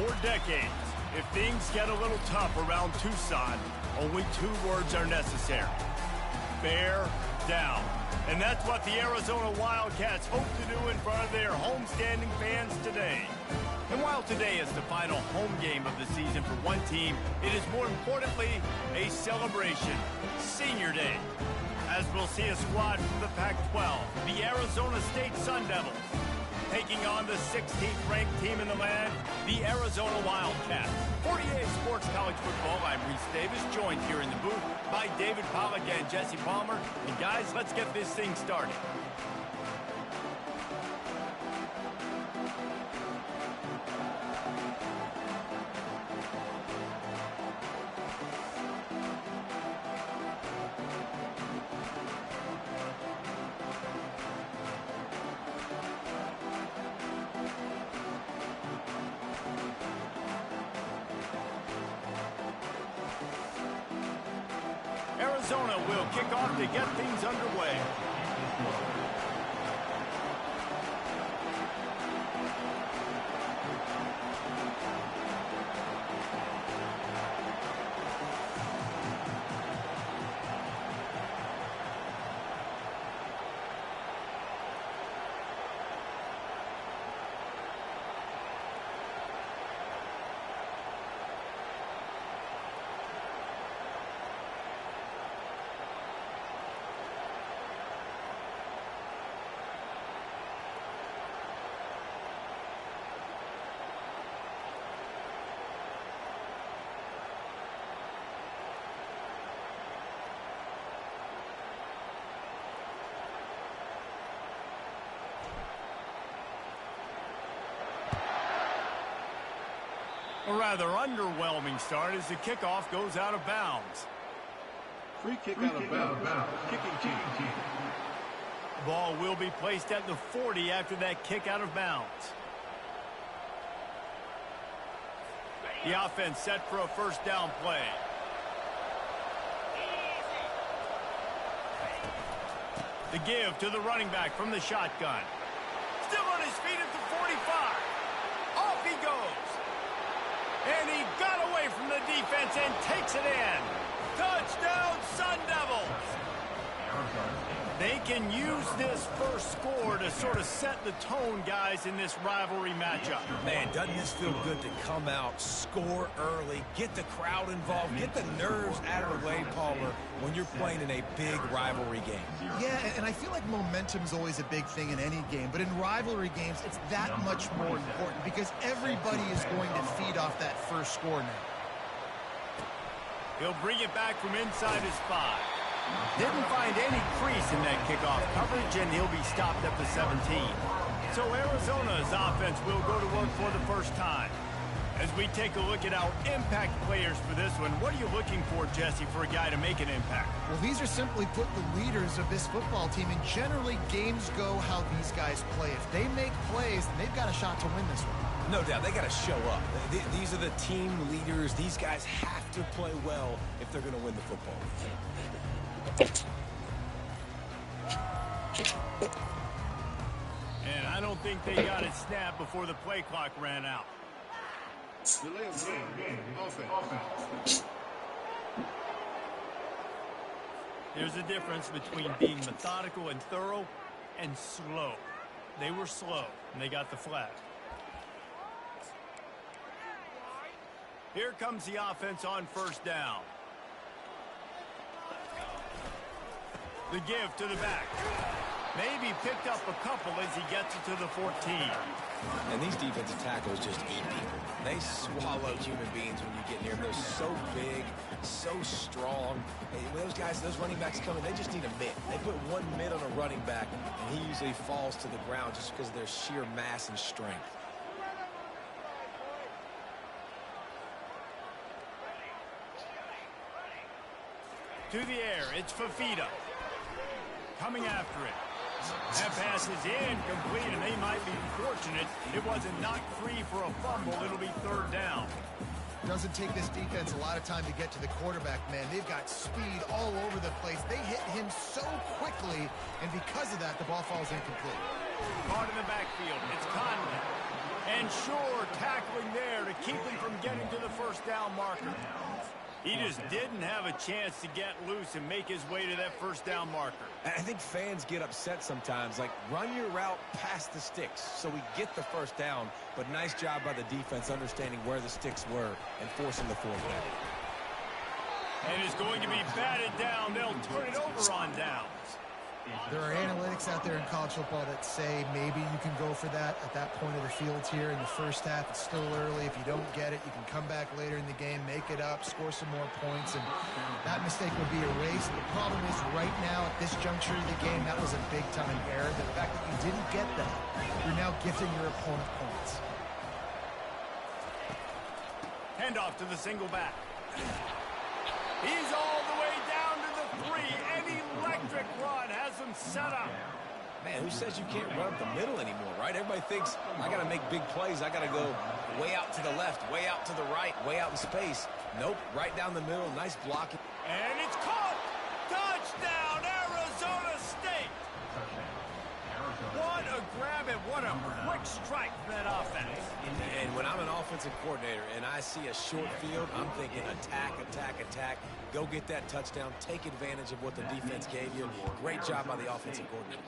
For decades, if things get a little tough around Tucson, only 2 words are necessary. Bear down. And that's what the Arizona Wildcats hope to do in front of their homestanding fans today. And while today is the final home game of the season for one team, it is more importantly a celebration, Senior Day, as we'll see a squad from the Pac-12, the Arizona State Sun Devils, taking on the 16th ranked team in the land, the Arizona Wildcats. For EA Sports College Football, I'm Reese Davis, joined here in the booth by David Pollack and Jesse Palmer. And guys, let's get this thing started. Arizona will kick off to get things underway. A rather underwhelming start as the kickoff goes out of bounds. Free kick out of bounds. Kicking team. The ball will be placed at the 40 after that kick out of bounds. The offense set for a first down play. The give to the running back from the shotgun. Still on his feet at the 45. Off he goes. And he got away from the defense and takes it in. Touchdown, Sun Devils! They can use this first score to sort of set the tone, guys, in this rivalry matchup. Man, doesn't this feel good to come out, score early, get the crowd involved, get the nerves out of the way, Palmer, when you're playing in a big rivalry game. Yeah, and I feel like momentum's always a big thing in any game, but in rivalry games, it's that much more important because everybody is going to feed off that first score now. He'll bring it back from inside his 5. Didn't find any crease in that kickoff coverage, and he'll be stopped at the 17. So Arizona's offense will go to work for the first time. As we take a look at our impact players for this one, what are you looking for, Jesse, for a guy to make an impact? Well, these are simply put the leaders of this football team, and generally games go how these guys play. If they make plays, they've got a shot to win this one. No doubt, they got to show up. These are the team leaders. These guys have to play well if they're going to win the football. And I don't think they got it snapped before the play clock ran out. Delay of game. Offense. There's a difference between being methodical and thorough and slow. They were slow, and they got the flag. Here comes the offense on first down. The give to the back. Maybe picked up a couple as he gets it to the 14. And these defensive tackles just eat people. They swallow human beings when you get near them. They're so big, so strong. Hey, when those guys, those running backs come in, they just need a mitt. They put one mitt on a running back, and he usually falls to the ground just because of their sheer mass and strength. To the air, it's Fafita. Coming after it. That pass is incomplete, and they might be fortunate it wasn't knocked free for a fumble. It'll be third down. Doesn't take this defense a lot of time to get to the quarterback, man. They've got speed all over the place. They hit him so quickly, and because of that, the ball falls incomplete. Caught in the backfield. It's Conley. And sure, tackling there to keep him from getting to the first down marker. He just didn't have a chance to get loose and make his way to that first down marker. I think fans get upset sometimes, like run your route past the sticks so we get the first down, but nice job by the defense understanding where the sticks were and forcing the fourth down. And it's going to be batted down. They'll turn it over on downs. There are analytics out there in college football that say maybe you can go for that at that point of the field here in the first half. It's still early. If you don't get it, you can come back later in the game, make it up, score some more points, and that mistake will be erased. The problem is right now at this juncture of the game, that was a big-time error. The fact that you didn't get that, you're now gifting your opponent points. Handoff to the single back. He's all the way down to the 3. An electric run has him set up. Man, who says you can't run up the middle anymore, right? Everybody thinks, I got to make big plays. I got to go way out to the left, way out to the right, way out in space. Nope, right down the middle. Nice blocking. And it's caught. Touchdown, Arizona State. What a grab and what a quick strike from that offense. And when I'm an offensive coordinator and I see a short field, I'm thinking attack, attack, attack. Go get that touchdown. Take advantage of what the defense gave you. Great job by the offensive coordinator.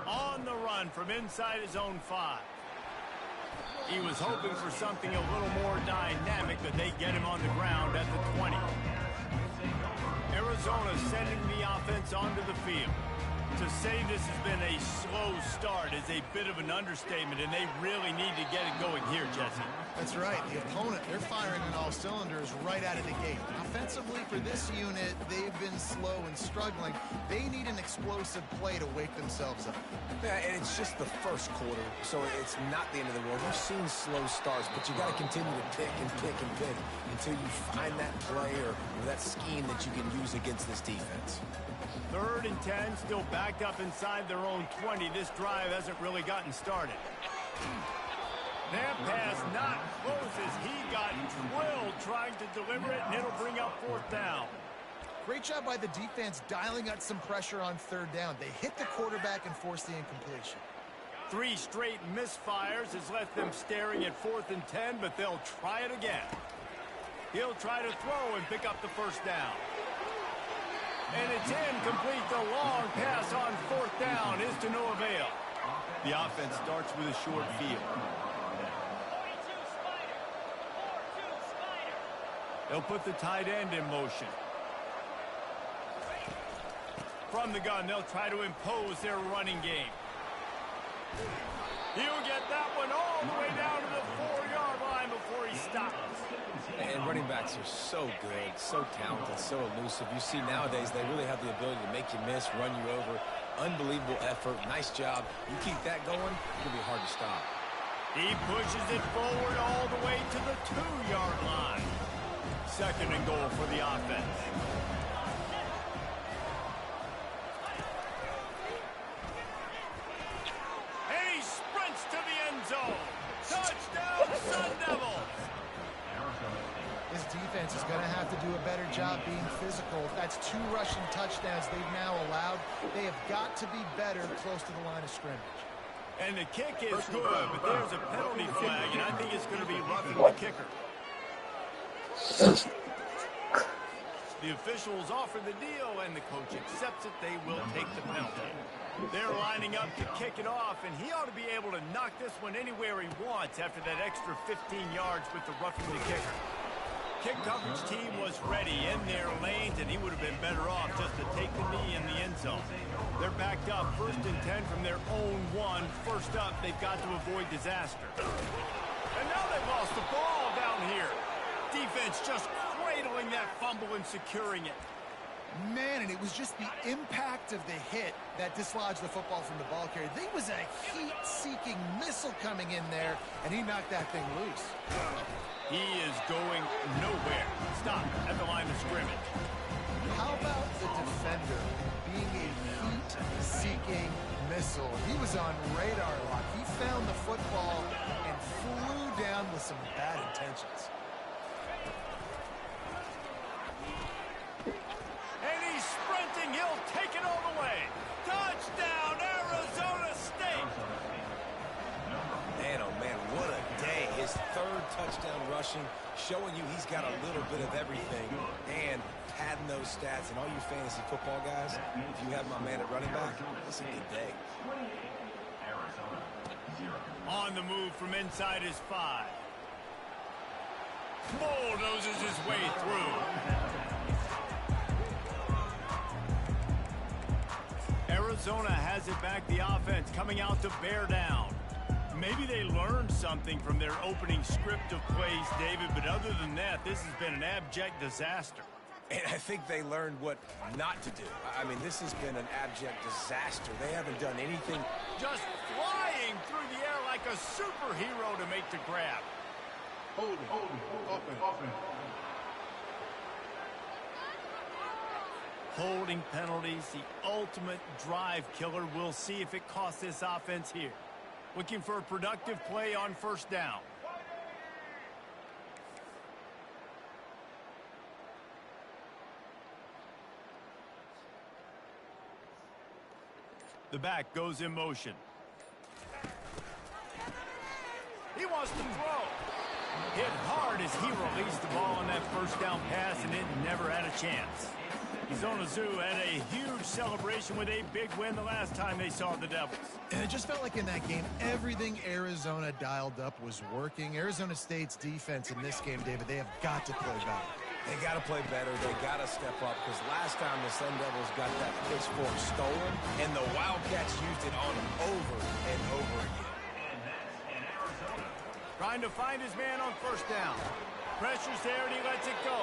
On the run from inside his own 5. He was hoping for something a little more dynamic, but they get him on the ground at the 20. Arizona sending the offense onto the field. To say this has been a slow start is a bit of an understatement, and they really need to get it going here, Jesse. That's right. The opponent, they're firing on all cylinders right out of the gate. Offensively, for this unit, they've been slow and struggling. They need an explosive play to wake themselves up. Yeah, and it's just the first quarter, so it's not the end of the world. We've seen slow starts, but you got to continue to pick and pick and pick until you find that play or that scheme that you can use against this defense. 3rd and 10, still backed up inside their own 20. This drive hasn't really gotten started. That pass not close as he got drilled trying to deliver it, and it'll bring up 4th down. Great job by the defense dialing up some pressure on 3rd down. They hit the quarterback and forced the incompletion. 3 straight misfires has left them staring at 4th and 10, but they'll try it again. He'll try to throw and pick up the first down. And it's incomplete. The long pass on 4th down is to no avail. The offense starts with a short field. They'll put the tight end in motion. From the gun, they'll try to impose their running game. He'll get that one all the way down to the 4-yard line before he stops. And running backs are so good, so talented, so elusive. You see nowadays they really have the ability to make you miss, run you over. Unbelievable effort. Nice job. You keep that going, it's going to be hard to stop. He pushes it forward all the way to the 2-yard line. 2nd and goal for the offense. And he sprints to the end zone. Touchdown, Sun Devils. This defense is going to have to do a better job being physical. That's 2 rushing touchdowns they've now allowed. They have got to be better close to the line of scrimmage. And the kick is good, but there's a penalty flag, and I think it's going to be roughing the kicker. The officials offer the deal, and the coach accepts it. They will take the penalty. They're lining up to kick it off, and he ought to be able to knock this one anywhere he wants after that extra 15 yards with the roughing the kicker. Kick coverage team was ready in their lanes, and he would have been better off just to take the knee in the end zone. They're backed up 1st and 10 from their own 1. First up, they've got to avoid disaster. And now they've lost the ball down here. Defense just cradling that fumble and securing it. Man, and it was just the impact of the hit that dislodged the football from the ball carrier. There was a heat-seeking missile coming in there, and he knocked that thing loose. He is going nowhere. Stop at the line of scrimmage. How about the defender being a heat-seeking missile? He was on radar lock. He found the football and flew down with some bad intentions. And he's sprinting. He'll take it all the way. Touchdown, Arizona State. touchdown rushing, showing you he's got a little bit of everything, and padding those stats. And all you fantasy football guys, if you have my man at running back, it's a good day. On the move from inside his 5. Bulldozes his way through. Arizona has it back, the offense coming out to bear down. Maybe they learned something from their opening script of plays, David, but other than that, this has been an abject disaster. And I think they learned what not to do. I mean, this has been an abject disaster. They haven't done anything. Just flying through the air like a superhero to make the grab. Holding, offense. Holding penalties, the ultimate drive killer. We'll see if it costs this offense here. Looking for a productive play on first down. The back goes in motion. He wants to throw. Hit hard as he released the ball on that first down pass, and it never had a chance. Arizona Zoo had a huge celebration with a big win the last time they saw the Devils. And it just felt like in that game, everything Arizona dialed up was working. Arizona State's defense in this game, David, they have got to play better. They got to play better. They got to step up, because last time the Sun Devils got that pitchfork stolen, and the Wildcats used it on them over and over again. Trying to find his man on first down. Pressure's there, and he lets it go.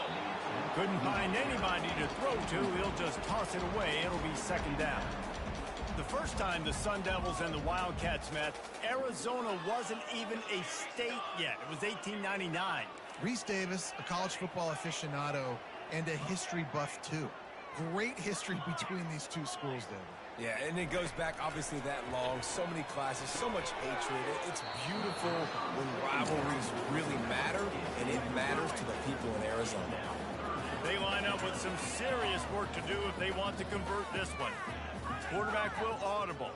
Couldn't find anybody to throw to. He'll just toss it away. It'll be second down. The first time the Sun Devils and the Wildcats met, Arizona wasn't even a state yet. It was 1899. Reese Davis, a college football aficionado, and a history buff, too. Great history between these two schools, David. Yeah, and it goes back obviously that long. So many classes, so much hatred. It's beautiful when rivalries really matter, and it matters to the people in Arizona. They line up with some serious work to do if they want to convert this one. Quarterback will audible.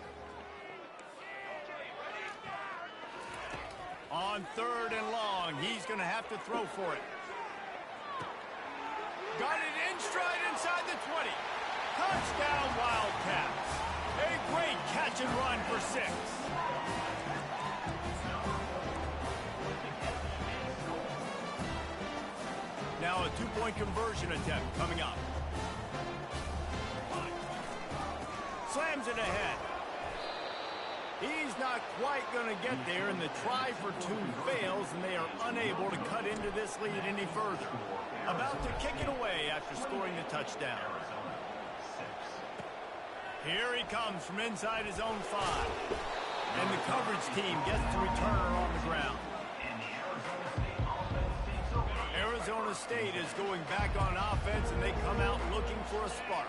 On third and long, he's going to have to throw for it. Got it in stride inside the 20. Touchdown, Wildcats. A great catch and run for 6. Now a two-point conversion attempt coming up. Slams it ahead. He's not quite going to get there, and the try for 2 fails, and they are unable to cut into this lead any further. About to kick it away after scoring the touchdown. Here he comes from inside his own 5. And the coverage team gets the returner on the ground. Arizona State is going back on offense, and they come out looking for a spark.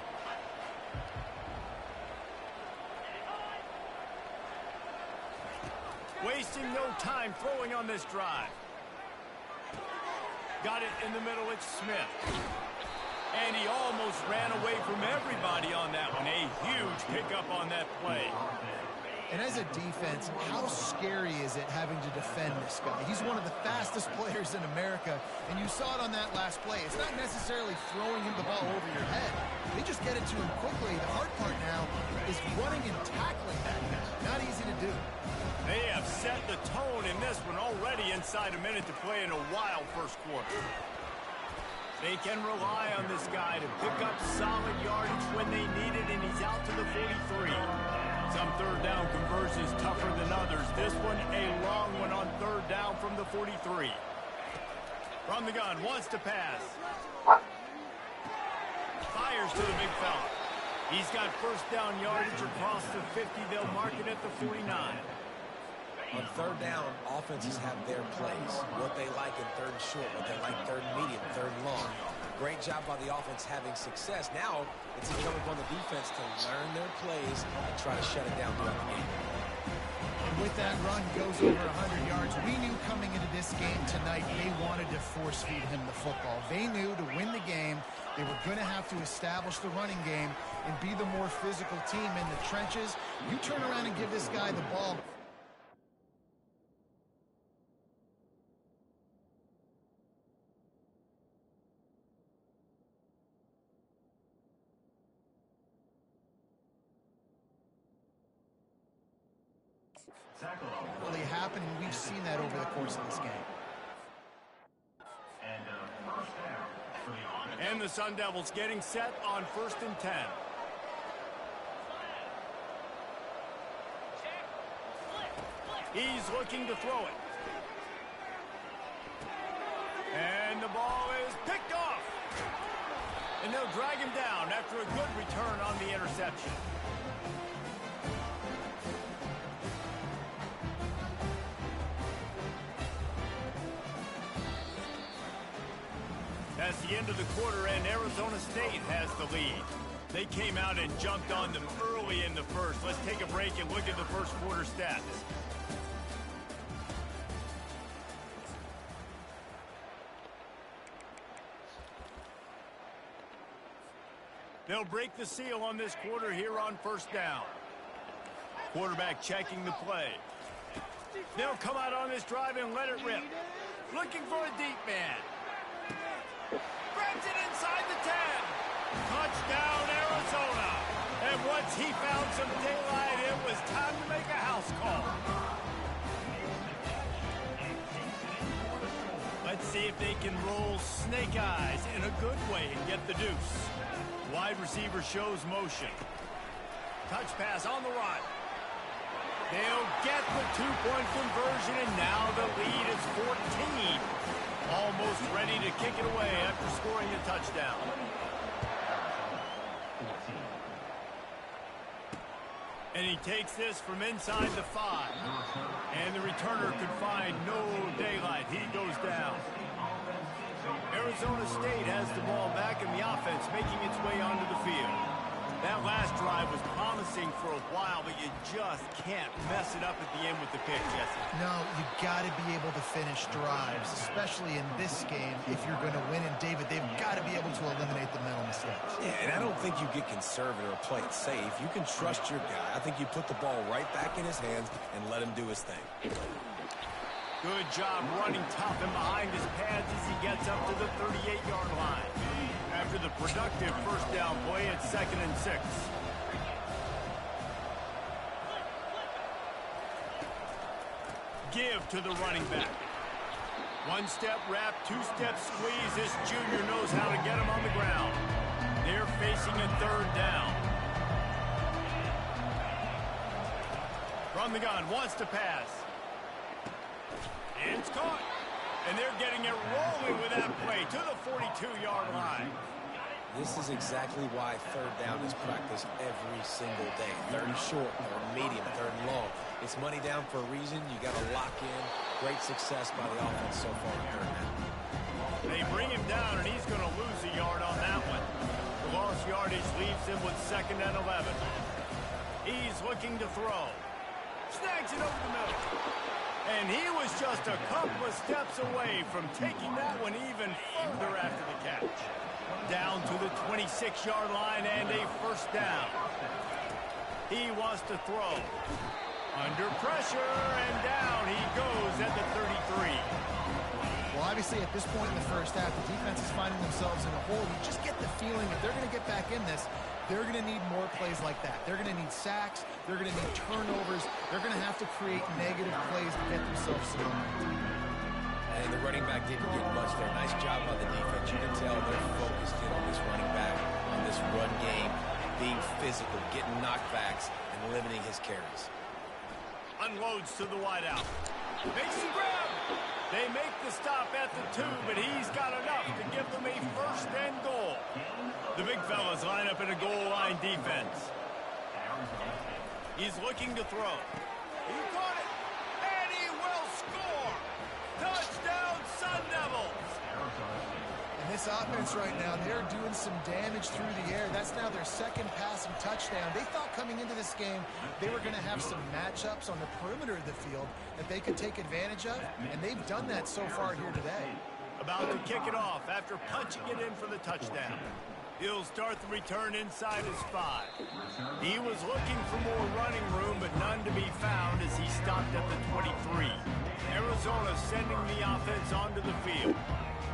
Wasting no time throwing on this drive. Got it in the middle, it's Smith. And he almost ran away from everybody on that one. A huge pickup on that play. And as a defense, how scary is it having to defend this guy? He's one of the fastest players in America, and you saw it on that last play. It's not necessarily throwing him the ball over your head. They just get it to him quickly. The hard part now is running and tackling that guy. Not easy to do. They have set the tone in this one already inside a minute to play in a wild first quarter. They can rely on this guy to pick up solid yardage when they need it, and he's out to the 43. Some third down conversions tougher than others. This one a long one on third down from the 43. From the gun, wants to pass. Fires to the big fella. He's got first down yardage across the 50. They'll mark it at the 49. On third down, offenses have their plays. What they like in third and short, what they like third and medium, third and long. Great job by the offense having success. Now, it's incumbent upon the defense to learn their plays and try to shut it down throughout the game. And with that run, goes over 100 yards. We knew coming into this game tonight, they wanted to force feed him the football. They knew to win the game, they were going to have to establish the running game and be the more physical team in the trenches. You turn around and give this guy the ball. really happen, and we've seen that over the course of this game. And the Sun Devils getting set on 1st and 10. He's looking to throw it. And the ball is picked off. And they'll drag him down after a good return on the interception. That's the end of the quarter, and Arizona State has the lead. They came out and jumped on them early in the first. Let's take a break and look at the first quarter stats. They'll break the seal on this quarter here on 1st down. Quarterback checking the play. They'll come out on this drive and let it rip. Looking for a deep man. Grabs it inside the 10. Touchdown, Arizona. And once he found some daylight, it was time to make a house call. Let's see if they can roll snake eyes in a good way and get the deuce. Wide receiver shows motion. Touch pass on the run. They'll get the two-point conversion, and now the lead is 14. Almost ready to kick it away after scoring a touchdown. And he takes this from inside the 5. And the returner could find no daylight. He goes down. Arizona State has the ball back in the offense, making its way onto the field. That last drive was promising for a while, but you just can't mess it up at the end with the pick, Jesse. No, you got to be able to finish drives, especially in this game. If you're going to win, and David, they've got to be able to eliminate the mental mistakes. Yeah, and I don't think you get conservative or play it safe. You can trust your guy. I think you put the ball right back in his hands and let him do his thing. Good job running tough and behind his pads as he gets up to the 38-yard line. After the productive first down play, it's 2nd and 6. Give to the running back. One-step wrap, two-step squeeze. This junior knows how to get him on the ground. They're facing a 3rd down. From the gun, wants to pass. And it's caught. And they're getting it rolling with that play to the 42-yard line. This is exactly why 3rd down is practiced every single day. 3rd and short, 3rd and medium, 3rd and long. It's money down for a reason. You got to lock in. Great success by the offense so far in 3rd down. They bring him down, and he's going to lose a yard on that one. The lost yardage leaves him with 2nd and 11. He's looking to throw. Snags it over the middle. And he was just a couple of steps away from taking that one even further after the catch. Down to the 26-yard line and a 1st down. He wants to throw. Under pressure, and down he goes at the 33. Well, obviously, at this point in the first half, the defense is finding themselves in a hole. You just get the feeling if they're going to get back in this, they're going to need more plays like that. They're going to need sacks. They're going to need turnovers. They're going to have to create negative plays to get themselves some momentum. And the running back didn't get much there. Nice job by the defense. You can tell they're focused in on this running back, on this run game, being physical, getting knockbacks, and limiting his carries. Unloads to the wideout. Makes the grab. They make the stop at the 2, but he's got enough to give them a 1st and goal. The big fellas line up in a goal line defense. He's looking to throw. He caught it, and he will score. Touchdown, Sun Devils. And this offense right now, they're doing some damage through the air. That's now their 2nd passing touchdown. They thought coming into this game they were going to have some matchups on the perimeter of the field that they could take advantage of, and they've done that so far here today. About to kick it off after punching it in for the touchdown. He'll start the return inside his 5. He was looking for more running room, but none to be found as he stopped at the 23. Arizona sending the offense onto the field.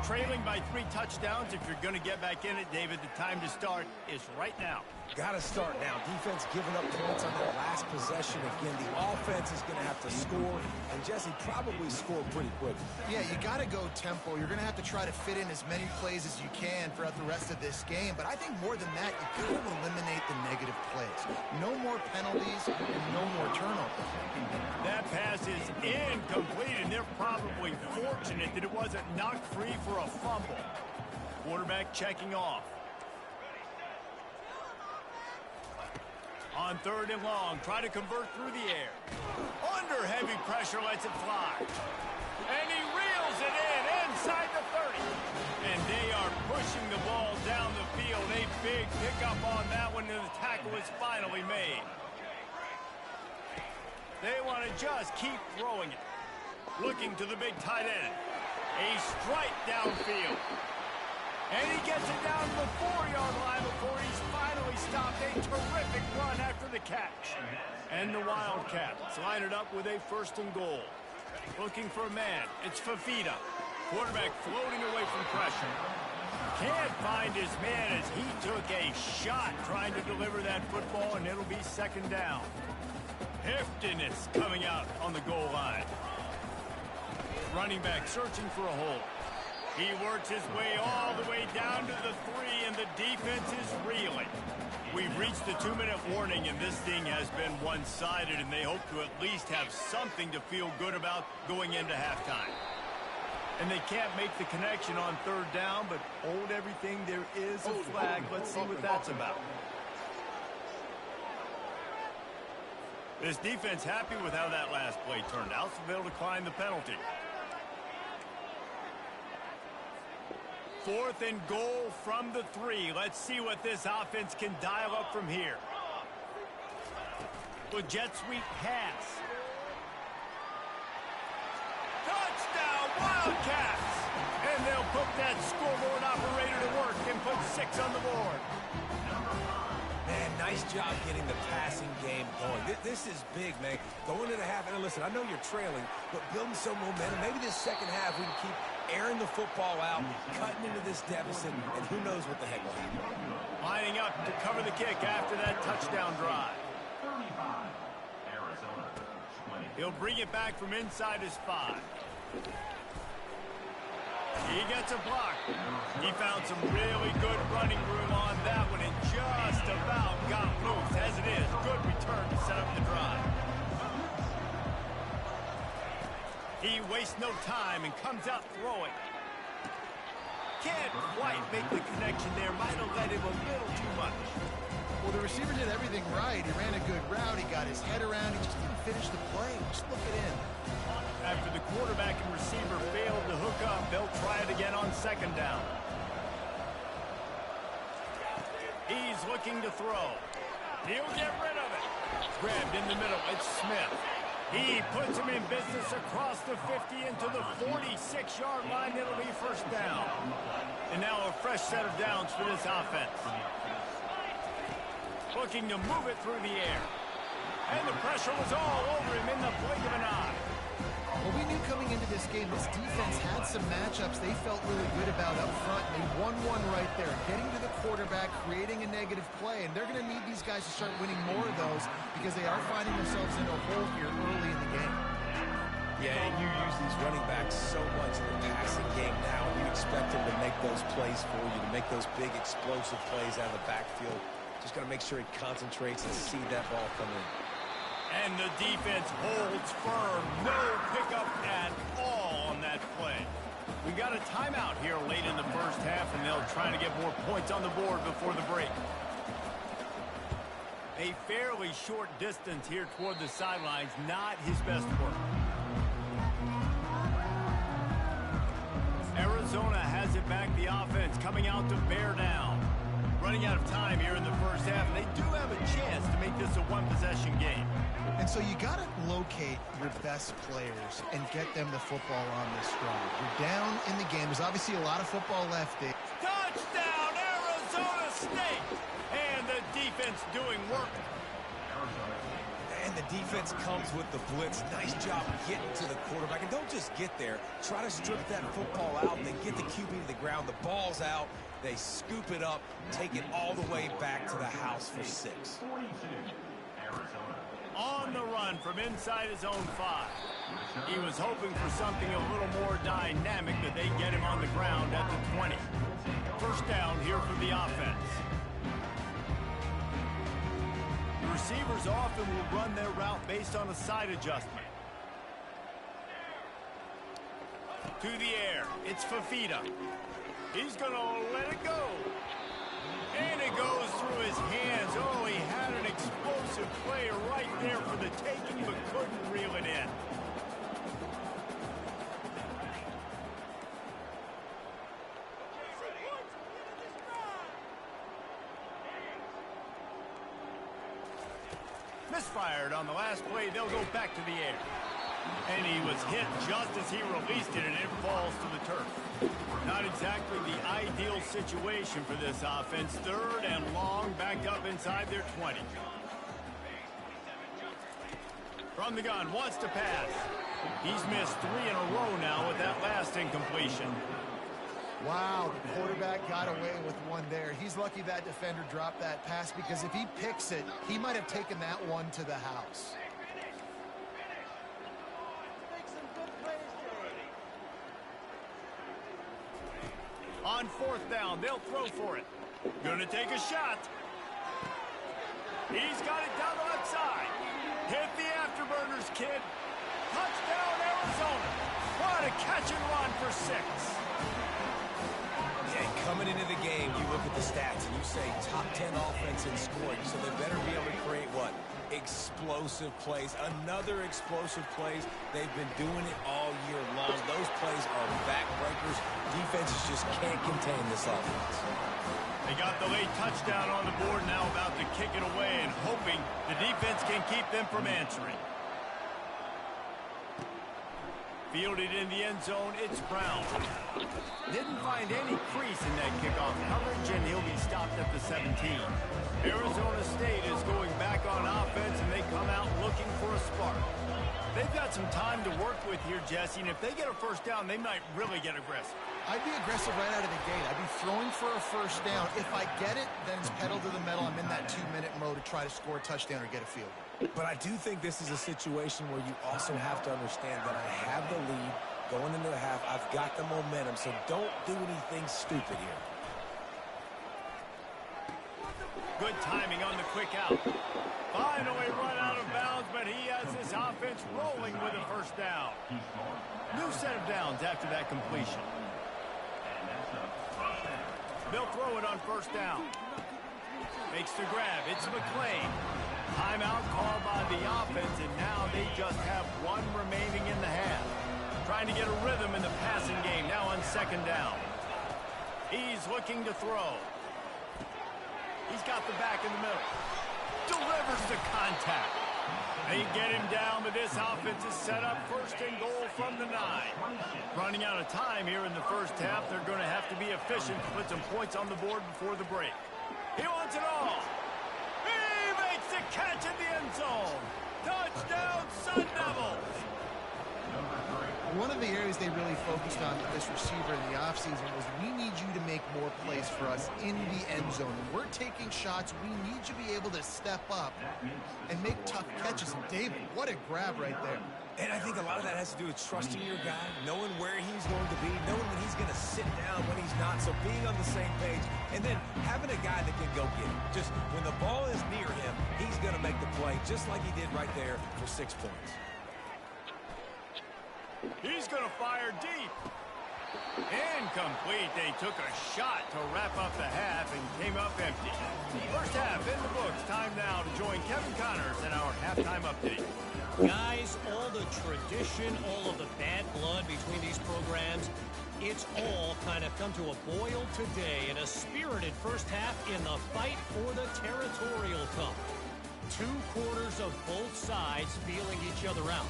trailing by 3 touchdowns. If you're going to get back in it, David, the time to start is right now. Got to start now. Defense giving up points on their last possession. Again, the offense is going to have to score, and Jesse probably score pretty quick. Yeah, you got to go tempo. You're going to have to try to fit in as many plays as you can throughout the rest of this game. But I think more than that, you got to eliminate the negative plays. No more penalties and no more turnovers. That pass is incomplete, and they're probably fortunate that it wasn't knocked free for a fumble. Quarterback checking off. On 3rd and long, try to convert through the air. Under heavy pressure, lets it fly. And he reels it in inside the 30. And they are pushing the ball down the field. A big pickup on that one, and the tackle is finally made. They want to just keep throwing it. Looking to the big tight end. A strike downfield. And he gets it down to the 4-yard line before he's finally stopped. A terrific run after the catch. And the Wildcats line it up with a 1st and goal. Looking for a man. It's Fafita. Quarterback floating away from pressure. Can't find his man as he took a shot trying to deliver that football, and it'll be 2nd down. Hifton is coming out on the goal line. Running back searching for a hole. He works his way all the way down to the 3, and the defense is reeling. We've reached the 2-minute warning, and this thing has been one-sided, and they hope to at least have something to feel good about going into halftime. And they can't make the connection on 3rd down, but hold everything. There is a flag. Let's see what that's about. This defense happy with how that last play turned out, so they'll decline the penalty. 4th and goal from the 3. Let's see what this offense can dial up from here. With jet sweep pass. Touchdown, Wildcats! And they'll put that scoreboard operator to work and put 6 on the board. Man, nice job getting the passing game going. This is big, man. Going to the half, and listen, I know you're trailing, but building some momentum. Maybe this 2nd half we can keep airing the football out, cutting into this deficit, and who knows what the heck will happen. Lining up to cover the kick after that touchdown drive. He'll bring it back from inside his 5. He gets a block. He found some really good running room on that one and just about got loose. As it is, good return to set up the drive. He wastes no time and comes out throwing. Can't quite make the connection there. Might have led him a little too much. Well, the receiver did everything right. He ran a good route. He got his head around. He just didn't finish the play. Just look it in. After the quarterback and receiver failed to hook up, they'll try it again on 2nd down. He's looking to throw. He'll get rid of it. Grabbed in the middle. It's Smith. He puts him in business across the 50 into the 46-yard line. It'll be 1st down. And now a fresh set of downs for this offense. Looking to move it through the air. And the pressure was all over him in the blink of an eye. Well, we knew coming into this game, this defense had some matchups they felt really good about up front. They won one right there, getting to the quarterback, creating a negative play, and they're going to need these guys to start winning more of those because they are finding themselves in a hole here early in the game. Yeah, and you use these running backs so much in the passing game now, and you expect them to make those plays for you, to make those big explosive plays out of the backfield. Just got to make sure he concentrates and see that ball come in. And the defense holds firm. No pickup at all on that play. We got a timeout here late in the 1st half, and they'll try to get more points on the board before the break. A fairly short distance here toward the sidelines, not his best work. Arizona has it back, the offense coming out to bear down. Running out of time here in the 1st half, and they do have a chance to make this a one-possession game. And so you got to locate your best players and get them the football on this drive. You're down in the game. There's obviously a lot of football left. Touchdown, Arizona State! And the defense doing work. And the defense comes with the blitz. Nice job getting to the quarterback. And don't just get there. Try to strip that football out. They get the QB to the ground. The ball's out. They scoop it up, take it all the way back to the house for 6. On the run from inside his own 5. He was hoping for something a little more dynamic, but they get him on the ground at the 20. First down here for the offense. The receivers often will run their route based on a side adjustment. To the air, it's Fafita. He's going to let it go. And it goes through his hands. Oh, he had an explosive play right there for the taking, but couldn't reel it in. Misfired on the last play. They'll go back to the air. And he was hit just as he released it, and it falls to the turf. Not exactly the ideal situation for this offense. 3rd and long, back up inside their 20. From the gun, wants to pass. He's missed 3 in a row now with that last incompletion. Wow, the quarterback got away with one there. He's lucky that defender dropped that pass, because if he picks it, he might have taken that one to the house. On 4th down, they'll throw for it. Gonna take a shot. He's got it down the left side. Hit the afterburners, kid. Touchdown, Arizona. What a catch and run for 6. Yeah, coming into the game, you look at the stats and you say top 10 offense in scoring, so they better be able to create what? Explosive plays. Another explosive plays. They've been doing it all year long. Those plays are backbreakers. Defenses just can't contain this offense. They got the late touchdown on the board, now about to kick it away and hoping the defense can keep them from answering. Fielded in the end zone, it's Brown. Didn't find any crease in that kickoff coverage, and he'll be stopped at the 17. Arizona State is going back on offense, and they come out looking for a spark. They've got some time to work with here, Jesse, and if they get a first down, they might really get aggressive. I'd be aggressive right out of the gate. I'd be throwing for a first down. If I get it, then it's pedal to the metal. I'm in that 2-minute mode to try to score a touchdown or get a field goal. But I do think this is a situation where you also have to understand that I have the lead going into the half. I've got the momentum, so don't do anything stupid here. Good timing on the quick out. Finally run out of bounds, but he has this offense rolling with a first down. New set of downs after that completion. They'll throw it on first down. Makes the grab. It's McClain. Timeout called by the offense, and now they just have 1 remaining in the half. Trying to get a rhythm in the passing game, now on 2nd down. He's looking to throw. He's got the back in the middle. Delivers the contact. They get him down, but this offense is set up 1st and goal from the 9. Running out of time here in the first half. They're going to have to be efficient to put some points on the board before the break. He wants it all. He makes the catch in the end zone. Touchdown, Sun Devils. One of the areas they really focused on with this receiver in the offseason was, we need you to make more plays for us in the end zone. When we're taking shots, we need you to be able to step up and make tough catches. And David, what a grab right there. And I think a lot of that has to do with trusting your guy, knowing where he's going to be, knowing when he's going to sit down, when he's not, so being on the same page, and then having a guy that can go get it. Just when the ball is near him, he's going to make the play, just like he did right there for 6 points. He's going to fire deep. Incomplete. They took a shot to wrap up the half and came up empty. First half in the books. Time now to join Kevin Connors in our halftime update. Guys, all the tradition, all of the bad blood between these programs, it's all kind of come to a boil today in a spirited first half in the fight for the Territorial Cup. 2 quarters of both sides feeling each other out.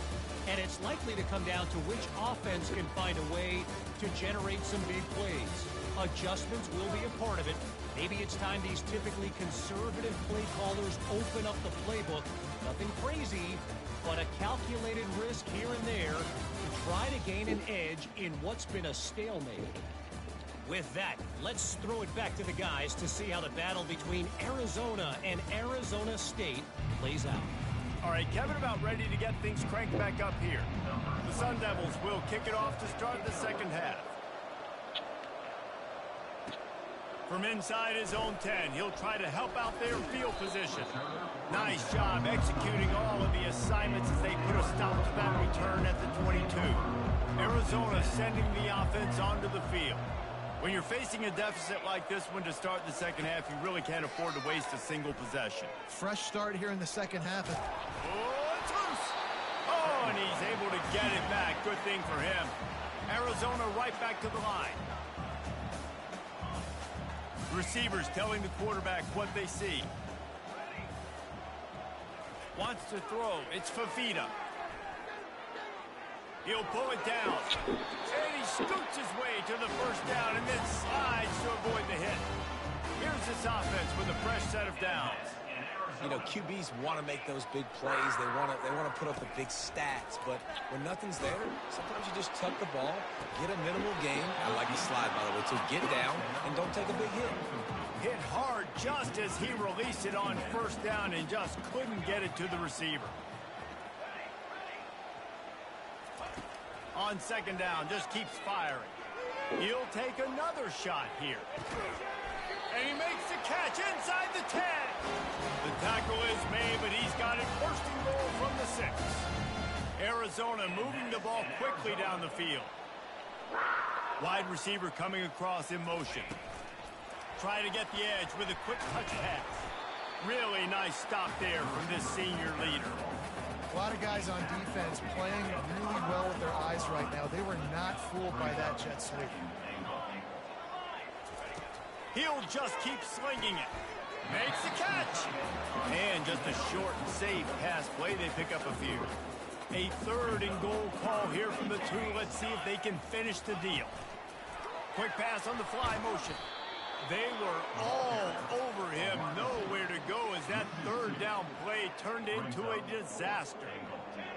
And it's likely to come down to which offense can find a way to generate some big plays. adjustments will be a part of it. Maybe it's time these typically conservative play callers open up the playbook. Nothing crazy, but a calculated risk here and there to try to gain an edge in what's been a stalemate. With that, let's throw it back to the guys to see how the battle between Arizona and Arizona State plays out. All right, Kevin about ready to get things cranked back up here. The Sun Devils will kick it off to start the second half. From inside his own 10, he'll try to help out their field position. Nice job executing all of the assignments as they put a stop to that return at the 22. Arizona sending the offense onto the field. When you're facing a deficit like this one to start the second half, you really can't afford to waste a single possession. Fresh start here in the second half. Oh, it's loose. Oh, and he's able to get it back. Good thing for him. Arizona right back to the line. Receivers telling the quarterback what they see. Wants to throw. It's Fafita. He'll pull it down. And he scoots his way to the first down and then slides to avoid the hit. Here's this offense with a fresh set of downs. You know, QBs want to make those big plays. They want to put up the big stats. But when nothing's there, sometimes you just tuck the ball, get a minimal gain. I like the slide, by the way, too. Get down and don't take a big hit. Hit hard just as he released it on first down and just couldn't get it to the receiver. On second down, just keeps firing. He'll take another shot here. And he makes the catch inside the 10. The tackle is made, but he's got it first and goal from the 6. Arizona moving the ball quickly down the field. Wide receiver coming across in motion. Trying to get the edge with a quick touch pass. Really nice stop there from this senior leader. A lot of guys on defense playing really well with their eyes right now. They were not fooled by that jet sweep. He'll just keep slinging it. Makes the catch. And just a short and safe pass play. They pick up a few. A third and goal call here from the 2. Let's see if they can finish the deal. Quick pass on the fly motion. They were all over him. Nowhere to go as that third down play turned into a disaster.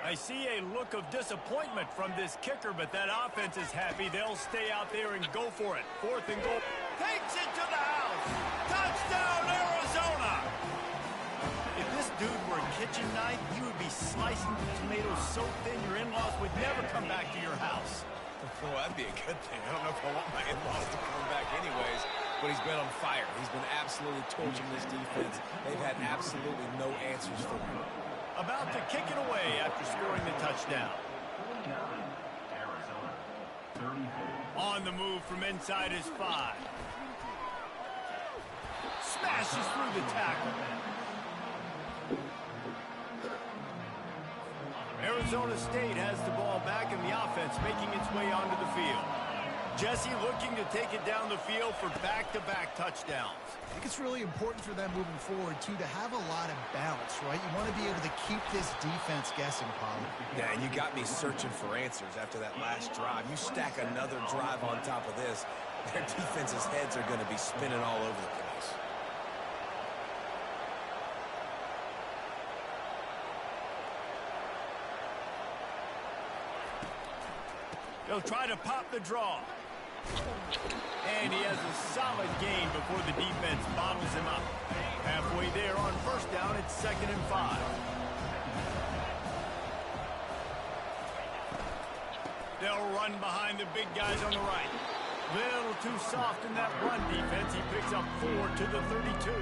I see a look of disappointment from this kicker, but that offense is happy. They'll stay out there and go for it. 4th and goal. Takes it to the house. Touchdown, Arizona! If this dude were a kitchen knife, he would be slicing the tomatoes so thin your in-laws would never come back to your house. Well, that'd be a good thing. I don't know if I want my in-laws to come back anyways, but he's been on fire. He's been absolutely torching this defense. They've had absolutely no answers for him. About to kick it away after scoring the touchdown. On the move from inside his 5. Smashes through the tackle. Arizona State has the ball back and the offense making its way onto the field. Jesse looking to take it down the field for back-to-back touchdowns. I think it's really important for them moving forward, too, to have a lot of balance, right? You want to be able to keep this defense guessing, Paulie. Yeah, and you got me searching for answers after that last drive. You stack another drive on top of this, their defense's heads are going to be spinning all over the place. He'll try to pop the draw. And he has a solid gain before the defense bottles him up. Halfway there on first down, it's 2nd and 5. They'll run behind the big guys on the right. Little too soft in that run defense. He picks up 4 to the 32.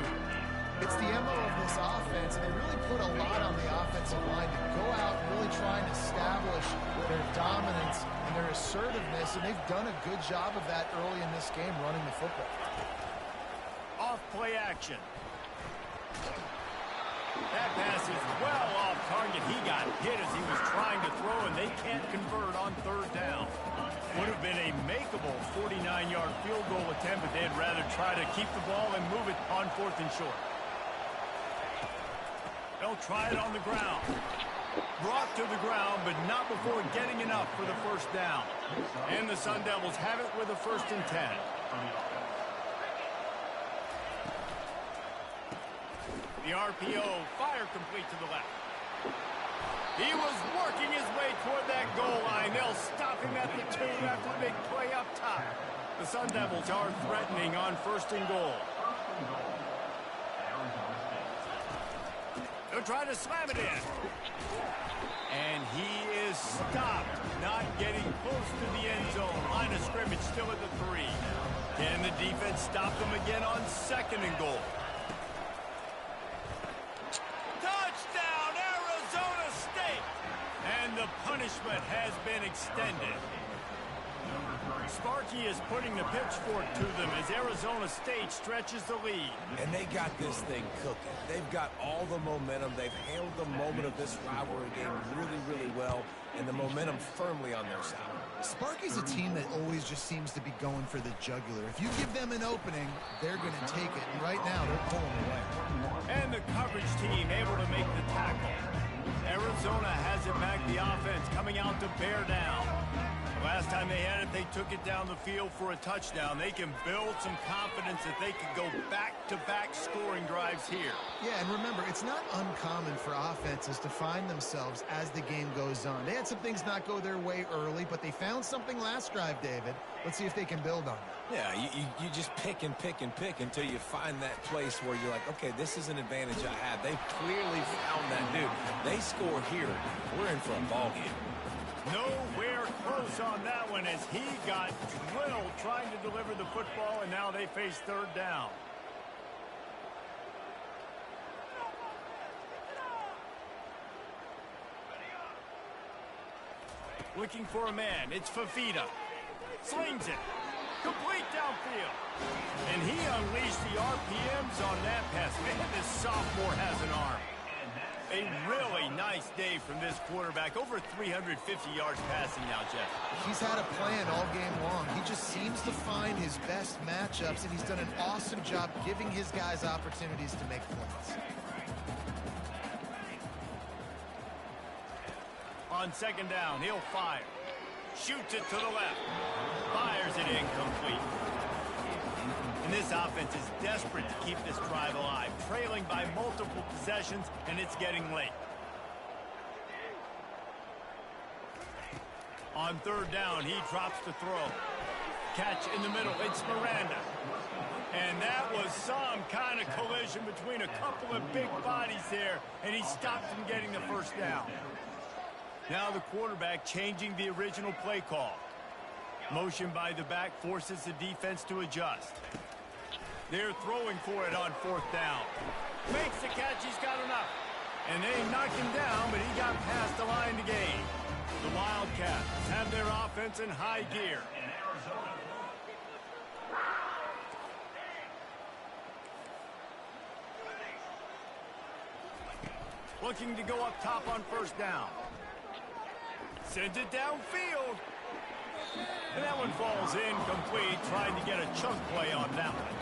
It's the MO of this offense, and they really put a lot on the offensive line to go out and really try and establish their dominance and their assertiveness, and they've done a good job of that early in this game running the football. Off play action. That pass is well off target. He got hit as he was trying to throw, and they can't convert on 3rd down. Would have been a makeable 49-yard field goal attempt, but they'd rather try to keep the ball and move it on 4th and short. They'll try it on the ground. Brought to the ground, but not before getting enough for the first down. And the Sun Devils have it with a 1st and 10. The RPO, fire complete to the left. He was working his way toward that goal line. They'll stop him at the 2 after the big play up top. The Sun Devils are threatening on 1st and goal. They'll try to slam it in. And he is stopped, not getting close to the end zone. Line of scrimmage still at the 3. Can the defense stop them again on 2nd and goal? Touchdown, Arizona State! And the punishment has been extended. Sparky is putting the pitchfork to them as Arizona State stretches the lead. And they got this thing cooking. They've got all the momentum. They've handled the moment of this rivalry game really, really well, and the momentum firmly on their side. Sparky's a team that always just seems to be going for the jugular. If you give them an opening, they're going to take it. And right now, they're pulling away. And the coverage team able to make the tackle. Arizona has it back. The offense coming out to bear down. Last time they had it, they took it down the field for a touchdown. They can build some confidence that they could go back-to-back scoring drives here. Yeah, and remember, it's not uncommon for offenses to find themselves as the game goes on. They had some things not go their way early, but they found something last drive, David. Let's see if they can build on it. Yeah, you just pick and pick and pick until you find that place where you're like, okay, this is an advantage I have. They clearly found that dude. They score here. We're in for a ball game. Nowhere close on that one as he got drilled trying to deliver the football, and now they face 3rd down. Looking for a man. It's Fafita. Slings it. Complete downfield. And he unleashed the RPMs on that pass. Man, this sophomore has an arm. A really nice day from this quarterback. Over 350 yards passing now, Jeff. He's had a plan all game long. He just seems to find his best matchups, and he's done an awesome job giving his guys opportunities to make plays. On 2nd down, he'll fire. Shoots it to the left. Fires it incomplete. And this offense is desperate to keep this drive alive, trailing by multiple possessions, and it's getting late. On 3rd down, he drops the throw. Catch in the middle, it's Miranda. And that was some kind of collision between a couple of big bodies there, and he stopped from getting the 1st down. Now the quarterback changing the original play call. Motion by the back forces the defense to adjust. They're throwing for it on 4th down. Makes the catch, he's got enough. And they knock him down, but he got past the line to gain. The Wildcats have their offense in high gear. Looking to go up top on 1st down. Sends it downfield. And that one falls incomplete, trying to get a chunk play on that one.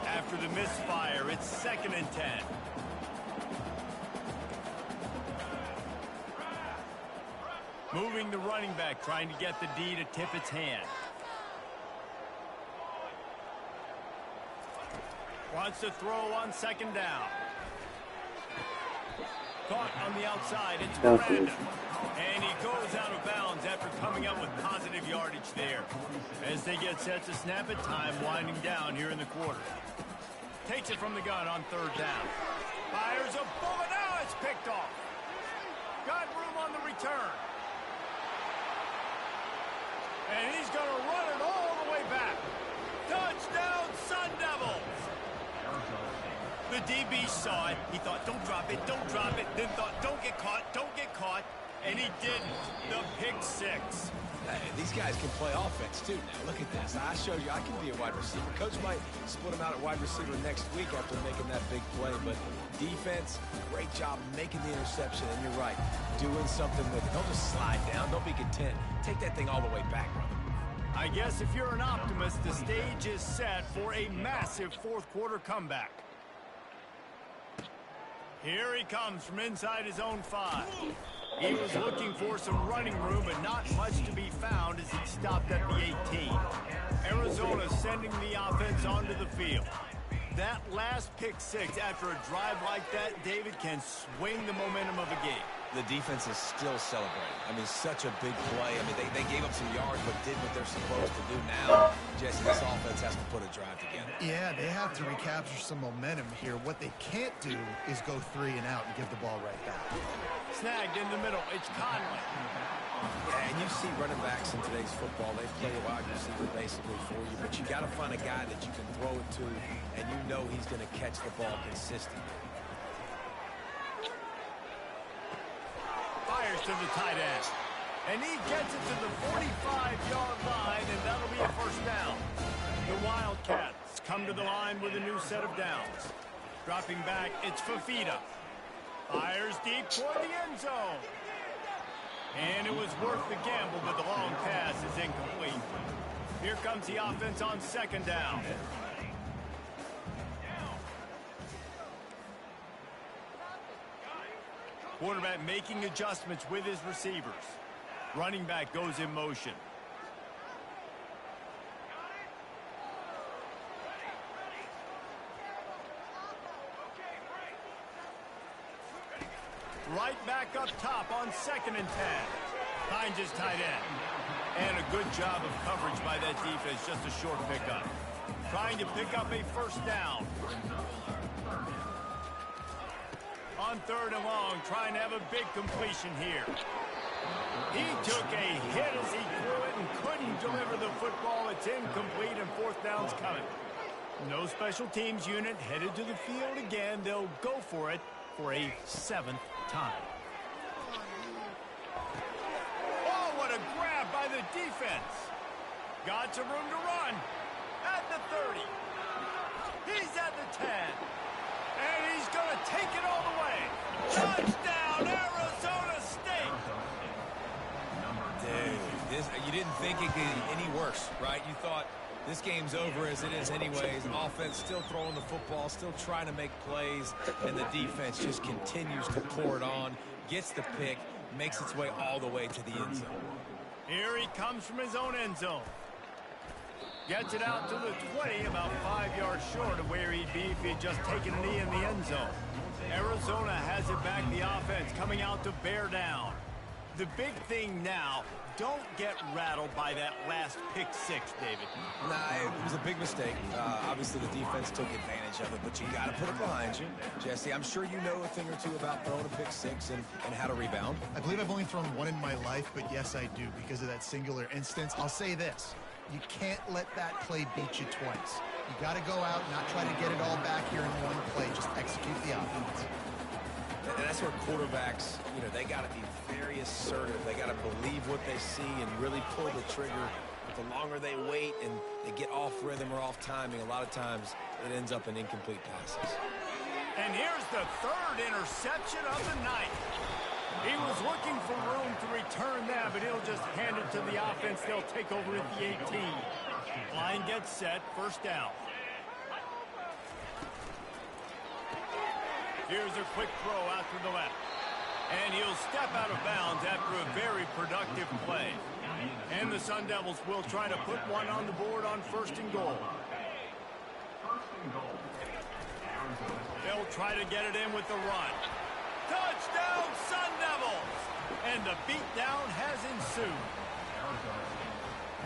After the misfire, it's 2nd and 10. Moving the running back, trying to get the D to tip its hand. Wants to throw on 2nd down. Caught on the outside, it's Miranda. And he goes out of bounds after coming up with positive yardage there. As they get set to snap it, time winding down here in the quarter. Takes it from the gun on 3rd down. Fires a bullet, now it's picked off. Got room on the return. And he's going to run it all the way back. Touchdown, Sun Devils! The DB saw it. He thought, don't drop it, then thought, don't get caught, and he didn't. The pick 6. Hey, these guys can play offense, too. Now, look at this. I showed you I can be a wide receiver. Coach might split him out at wide receiver next week after making that big play, but defense, great job making the interception, and you're right, doing something with it. Don't just slide down. Don't be content. Take that thing all the way back, brother. I guess if you're an optimist, the stage is set for a massive 4th quarter comeback. Here he comes from inside his own 5. He was looking for some running room, but not much to be found as he stopped at the 18. Arizona sending the offense onto the field. that last pick six after a drive like that, David, can swing the momentum of a game. The defense is still celebrating. I mean, such a big play. I mean, they gave up some yards, but did what they're supposed to do. Now, Jesse, this offense has to put a drive together. Yeah, they have to recapture some momentum here. What they can't do is go 3 and out and give the ball right back. Snagged in the middle. It's Conley. Yeah, and you see running backs in today's football, they play a wide receiver basically for you, but you got to find a guy that you can throw it to, and you know he's going to catch the ball consistently. Fires to the tight end. And he gets it to the 45-yard line, and that'll be a first down. The Wildcats come to the line with a new set of downs. Dropping back, it's Fafita. Fires deep toward the end zone. And it was worth the gamble, but the long pass is incomplete. Here comes the offense on second down. Quarterback making adjustments with his receivers. Running back goes in motion. Right back up top on 2nd and 10. Finds his tight end. And a good job of coverage by that defense, just a short pickup. Trying to pick up a first down. On 3rd and long, trying to have a big completion here. He took a hit as he threw it and couldn't deliver the football. It's incomplete and 4th down's coming. No special teams unit headed to the field again. They'll go for it for a 7th time. Oh, what a grab by the defense. Got some room to run. At the 30. He's at the 10. And he's going to take it all the way. Touchdown, Arizona State. Dude, you didn't think it could get any worse, right? You thought this game's over as it is anyways. Offense still throwing the football, still trying to make plays, and the defense just continues to pour it on, gets the pick, makes its way all the way to the end zone. Here he comes from his own end zone. Gets it out to the 20, about 5 yards short of where he'd be if he'd just taken a knee in the end zone. Arizona has it back, the offense coming out to bear down. The big thing now, don't get rattled by that last pick six, David. Nah, it was a big mistake. Obviously, the defense took advantage of it, but you got to put it behind you. Jesse, I'm sure you know a thing or two about throwing a pick six and how to rebound. I believe I've only thrown one in my life, but yes, I do because of that singular instance. I'll say this. You can't let that play beat you twice. You got to go out, not try to get it all back here in one play. Just execute the offense. And that's where quarterbacks, they got to be very assertive. They got to believe what they see and really pull the trigger. But the longer they wait and they get off rhythm or off timing, a lot of times it ends up in incomplete passes. And here's the 3rd interception of the night. He was looking for room to return that, but he'll just hand it to the offense. They'll take over at the 18. Line gets set, first down. Here's a quick throw out to the left. And he'll step out of bounds after a very productive play. And the Sun Devils will try to put one on the board on 1st and goal. They'll try to get it in with the run. Touchdown, Sun Devils! And the beatdown has ensued.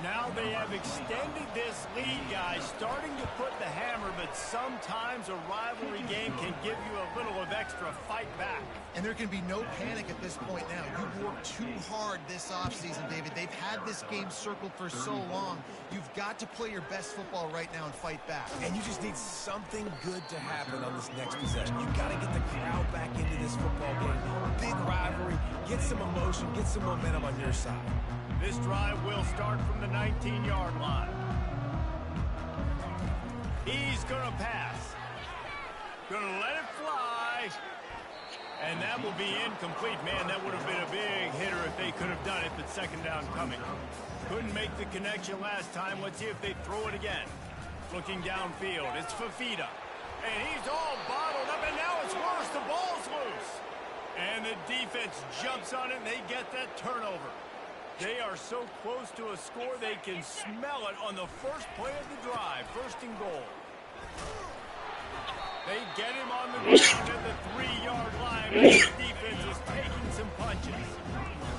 Now they have extended this lead, guys, starting to put the hammer, but sometimes a rivalry game can give you a little of extra fight back. And there can be no panic at this point now. You've worked too hard this offseason, David. They've had this game circled for so long. You've got to play your best football right now and fight back. And you just need something good to happen on this next possession. You've got to get the crowd back into this football game. Big rivalry. Get some emotion. Get some momentum on your side. This drive will start from the 19-yard line. He's going to pass. Going to let it fly. And that will be incomplete. Man, that would have been a big hitter if they could have done it, but 2nd down coming. Couldn't make the connection last time. Let's see if they throw it again. Looking downfield, it's Fafita. And he's all bottled up, and now it's worse. The ball's loose. And the defense jumps on it, and they get that turnover. They are so close to a score, they can smell it on the first play of the drive. 1st and goal. They get him on the ground at the 3-yard line, but the defense is taking some punches.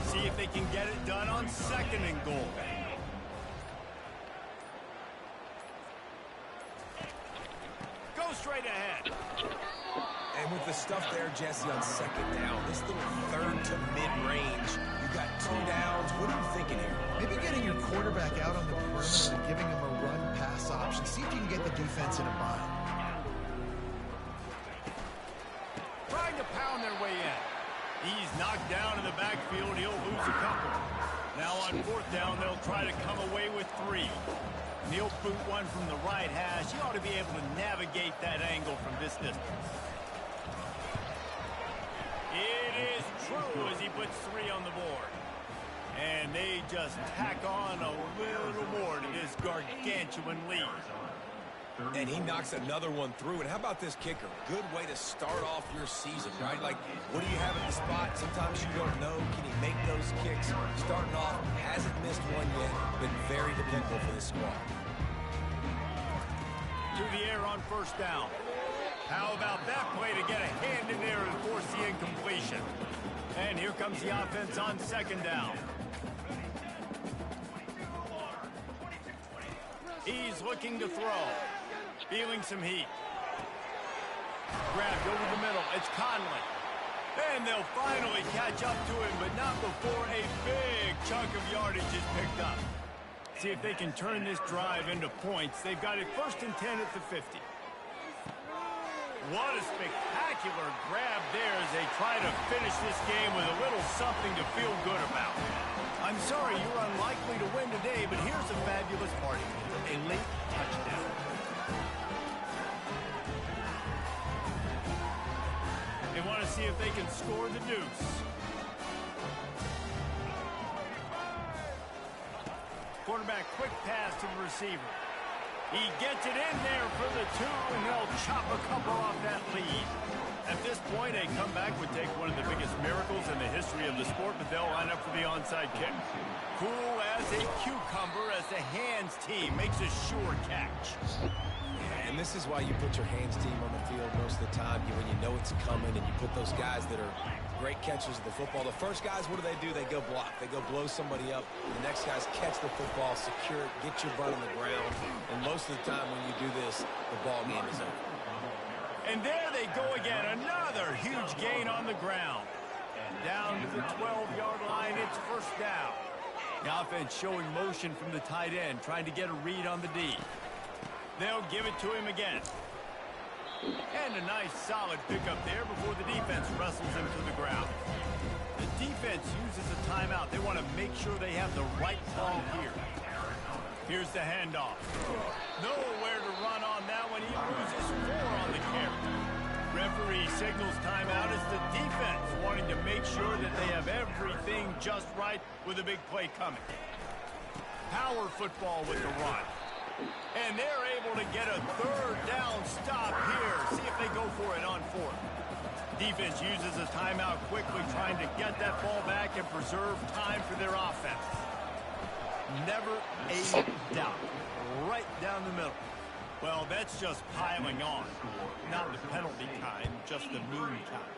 See if they can get it done on 2nd and goal. Go straight ahead. And with the stuff there, Jesse, on 2nd down, this little 3rd to mid-range, you got 2 downs. What are you thinking here? Maybe getting your quarterback out on the perimeter and giving him a run-pass option. See if you can get the defense in a bind. Trying to pound their way in. He's knocked down in the backfield. He'll lose a couple. Now on 4th down, they'll try to come away with 3. He'll boot one from the right hash. He ought to be able to navigate that angle from this distance. It is true as he puts 3 on the board. And they just tack on a little more to this gargantuan lead. And he knocks another one through. And how about this kicker? Good way to start off your season, right? Like, what do you have at the spot? Sometimes you don't know. Can he make those kicks? Starting off, hasn't missed one yet. Been very dependable for this squad. To the air on 1st down. How about that play to get a hand in there and force the incompletion? And here comes the offense on 2nd down. He's looking to throw. Feeling some heat. Grabbed over the middle. It's Conley. And they'll finally catch up to him, but not before a big chunk of yardage is picked up. See if they can turn this drive into points. They've got it 1st and 10 at the 50. What a spectacular grab there as they try to finish this game with a little something to feel good about. I'm sorry you're unlikely to win today, but here's a fabulous party. A late touchdown. They want to see if they can score the deuce. Quarterback quick pass to the receiver. He gets it in there for the 2, and they'll chop a couple off that lead. At this point, a comeback would take one of the biggest miracles in the history of the sport, but they'll line up for the onside kick. Cool as a cucumber as the hands team makes a sure catch. And this is why you put your hands team on the field most of the time. When you know it's coming and you put those guys that are great catchers of the football. The first guys, what do? They go block. They go blow somebody up. The next guys catch the football, secure it, get your butt on the ground. And most of the time when you do this, the ball game is over. And there they go again. Another huge gain on the ground. Down to the 12-yard line. It's 1st down. The offense showing motion from the tight end, trying to get a read on the D. They'll give it to him again. And a nice solid pickup there before the defense wrestles him to the ground. The defense uses a timeout. They want to make sure they have the right ball here. Here's the handoff. Nowhere to run on that one. He loses 4 on the carry. Referee signals timeout as the defense wanting to make sure that they have everything just right with a big play coming. Power football with the run. And they're able to get a 3rd down stop here. See if they go for it on 4th. Defense uses a timeout quickly, trying to get that ball back and preserve time for their offense. Never a doubt. Right down the middle. Well, that's just piling on. Not the penalty kind, just the mean kind.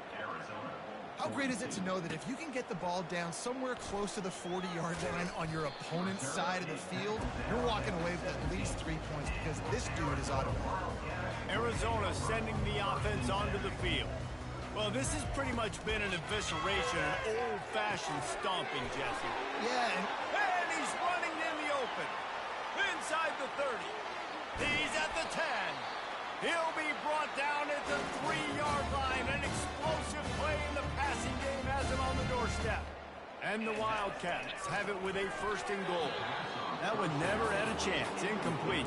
How great is it to know that if you can get the ball down somewhere close to the 40-yard line on your opponent's side of the field, you're walking away with at least 3 points because this dude is automatic. Arizona sending the offense onto the field. Well, this has pretty much been an evisceration, an old-fashioned stomping, Jesse. Yeah, And he's running in the open. Inside the 30. He's at the 10. He'll be brought down at the 3-yard line. An explosive play in the passing game has him on the doorstep. And the Wildcats have it with a 1st and goal. That one never had a chance. Incomplete.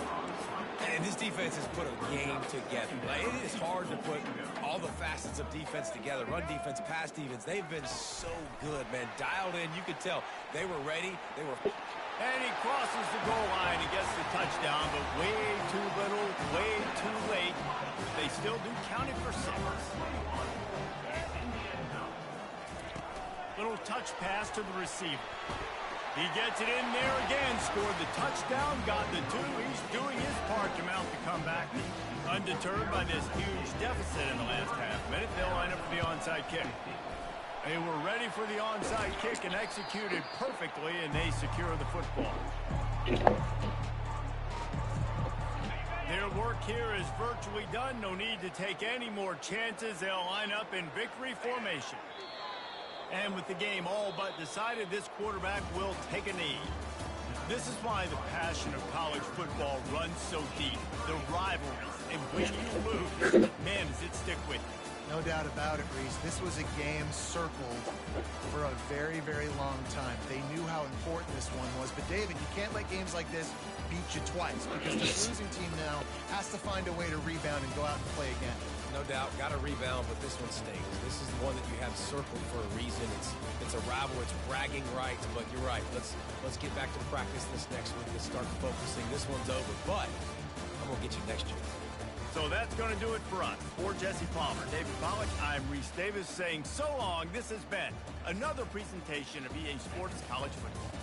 And this defense has put a game together. Like, it is hard to put all the facets of defense together. Run defense, pass defense. They've been so good, man. Dialed in. You could tell they were ready. They were... And he crosses the goal line and gets the touchdown, but way too little, way too late. They still do count it for 6. Little touch pass to the receiver. He gets it in there again, scored the touchdown, got the 2. He's doing his part to mount the comeback. Undeterred by this huge deficit in the last half minute, they'll line up for the onside kick. They were ready for the onside kick and executed perfectly, and they secure the football. Their work here is virtually done. No need to take any more chances. They'll line up in victory formation. And with the game all but decided, this quarterback will take a knee. This is why the passion of college football runs so deep. The rivalries. And when you lose, man, does it stick with you. No doubt about it, Reese. This was a game circled for a very, very long time. They knew how important this one was. But, David, you can't let games like this beat you twice because the losing team now has to find a way to rebound and go out and play again. No doubt, got to rebound, but this one stings. This is the one that you have circled for a reason. It's a rival, it's bragging rights, but you're right. Let's get back to practice this next week. Let's start focusing. This one's over, but I'm going to get you next year. So that's going to do it for us. For Jesse Palmer, David Pollack, I'm Reese Davis saying so long. This has been another presentation of EA Sports College Football.